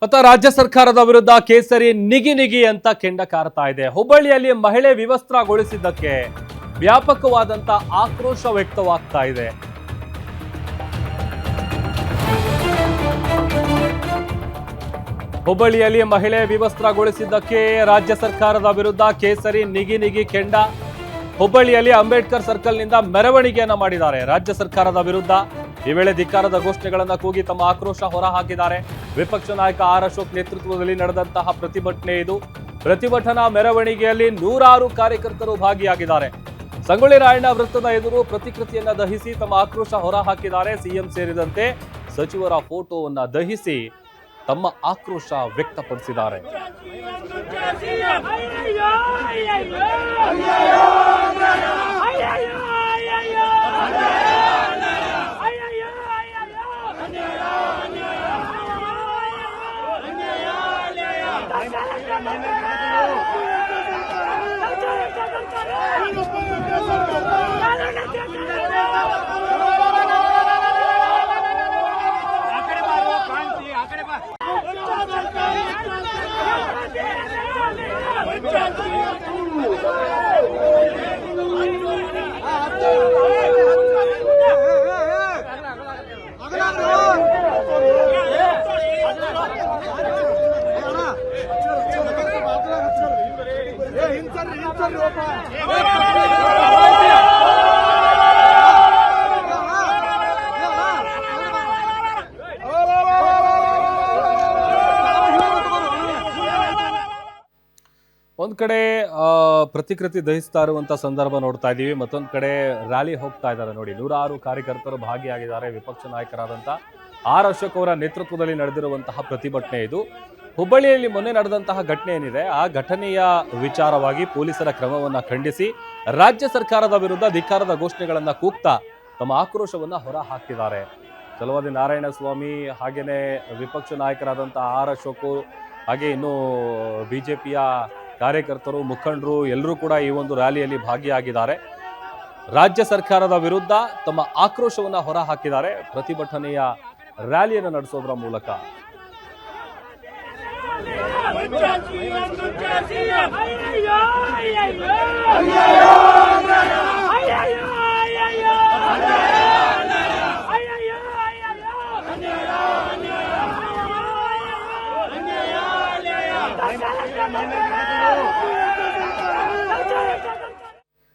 ಮತ್ತ ರಾಜ್ಯ ಸರ್ಕಾರದ ವಿರುದ್ಧ ಕೇಸರಿ ನಿಗಿ ಅಂತ ಕೆಂಡ ಕಾರ್ತಾ ಇದೆ. ಹುಬ್ಬಳ್ಳಿಯಲ್ಲಿ ಮಹಿಳೆ ವಿವಸ್ತ್ರಗೊಳಿಸಿದ್ದಕ್ಕೆ ವ್ಯಾಪಕವಾದಂತ ಆಕ್ರೋಶ ವ್ಯಕ್ತವಾಗ್ತಾ ಇದೆ. ಹುಬ್ಬಳ್ಳಿಯಲ್ಲಿ ಮಹಿಳೆ ವಿವಸ್ತ್ರಗೊಳಿಸಿದ್ದಕ್ಕೆ ರಾಜ್ಯ ಸರ್ಕಾರದ ವಿರುದ್ಧ ಕೇಸರಿ ನಿಗಿ ಕೆಂಡ. ಹುಬ್ಬಳ್ಳಿಯಲ್ಲಿ ಅಂಬೇಡ್ಕರ್ ಸರ್ಕಲ್ ನಿಂದ ಮೆರವಣಿಗೆಯನ್ನ ಮಾಡಿದ್ದಾರೆ ರಾಜ್ಯ ಸರ್ಕಾರದ ವಿರುದ್ಧ. ಈ ವೇಳೆ ಧಿಕ್ಕಾರದ ಘೋಷಣೆಗಳನ್ನ ಕೂಗಿ ತಮ್ಮ ಆಕ್ರೋಶ ಹೊರಹಾಕಿದ್ದಾರೆ. ವಿಪಕ್ಷ ನಾಯಕ ಆರ್ ಅಶೋಕ್ ನೇತೃತ್ವದಲ್ಲಿ ನಡೆದಂತಹ ಪ್ರತಿಭಟನೆ ಇದು. ಪ್ರತಿಭಟನಾ ಮೆರವಣಿಗೆಯಲ್ಲಿ ನೂರಾರು ಕಾರ್ಯಕರ್ತರು ಭಾಗಿಯಾಗಿದ್ದಾರೆ. ಸಂಗೊಳ್ಳಿ ರಾಯಣ್ಣ ವೃತ್ತದ ಎದುರು ಪ್ರತಿಕೃತಿಯನ್ನ ದಹಿಸಿ ತಮ್ಮ ಆಕ್ರೋಶ ಹೊರಹಾಕಿದ್ದಾರೆ. ಸಿಎಂ ಸೇರಿದಂತೆ ಸಚಿವರ ಫೋಟೋವನ್ನ ದಹಿಸಿ ತಮ್ಮ ಆಕ್ರೋಶ ವ್ಯಕ್ತಪಡಿಸಿದ್ದಾರೆ. ಒಂದ್ ಕಡೆ ಪ್ರತಿಕೃತಿ ದಹಿಸ್ತಾ ಇರುವಂತ ಸಂದರ್ಭ ನೋಡ್ತಾ ಇದೀವಿ. ಮತ್ತೊಂದ್ ಕಡೆ ರ್ಯಾಲಿ ಹೋಗ್ತಾ ಇದ್ದಾರೆ ನೋಡಿ. ನೂರಾರು ಕಾರ್ಯಕರ್ತರು ಭಾಗಿಯಾಗಿದ್ದಾರೆ. ವಿಪಕ್ಷ ನಾಯಕರಾದಂತ ಆರ್ ಅಶೋಕ್ ಅವರ ನೇತೃತ್ವದಲ್ಲಿ ನಡೆದಿರುವಂತಹ ಪ್ರತಿಭಟನೆ ಇದು. ಹುಬ್ಬಳ್ಳಿಯಲ್ಲಿ ಮೊನ್ನೆ ನಡೆದಂತಹ ಘಟನೆ ಏನಿದೆ, ಆ ಘಟನೆಯ ವಿಚಾರವಾಗಿ ಪೊಲೀಸರ ಕ್ರಮವನ್ನ ಖಂಡಿಸಿ ರಾಜ್ಯ ಸರ್ಕಾರದ ವಿರುದ್ಧ ಧಿಕ್ಕಾರದ ಘೋಷಣೆಗಳನ್ನ ಕೂಗ್ತಾ ತಮ್ಮ ಆಕ್ರೋಶವನ್ನ ಹೊರ ಹಾಕಿದ್ದಾರೆ. ಚಲವಾದಿ ನಾರಾಯಣ ಸ್ವಾಮಿ, ಹಾಗೇನೆ ವಿಪಕ್ಷ ನಾಯಕರಾದಂತಹ ಆರ್ ಅಶೋಕ್, ಹಾಗೆ ಇನ್ನು ಬಿಜೆಪಿಯ ಕಾರ್ಯಕರ್ತರು, ಮುಖಂಡರು ಎಲ್ಲರೂ ಕೂಡ ಈ ಒಂದು ರ್ಯಾಲಿಯಲ್ಲಿ ಭಾಗಿಯಾಗಿದ್ದಾರೆ. ರಾಜ್ಯ ಸರ್ಕಾರದ ವಿರುದ್ಧ ತಮ್ಮ ಆಕ್ರೋಶವನ್ನ ಹೊರ ಹಾಕಿದ್ದಾರೆ ಪ್ರತಿಭಟನೆಯ ರ್ಯಾಲಿಯನ್ನು ನಡೆಸೋದ್ರ ಮೂಲಕ. ಅಯ್ಯೋ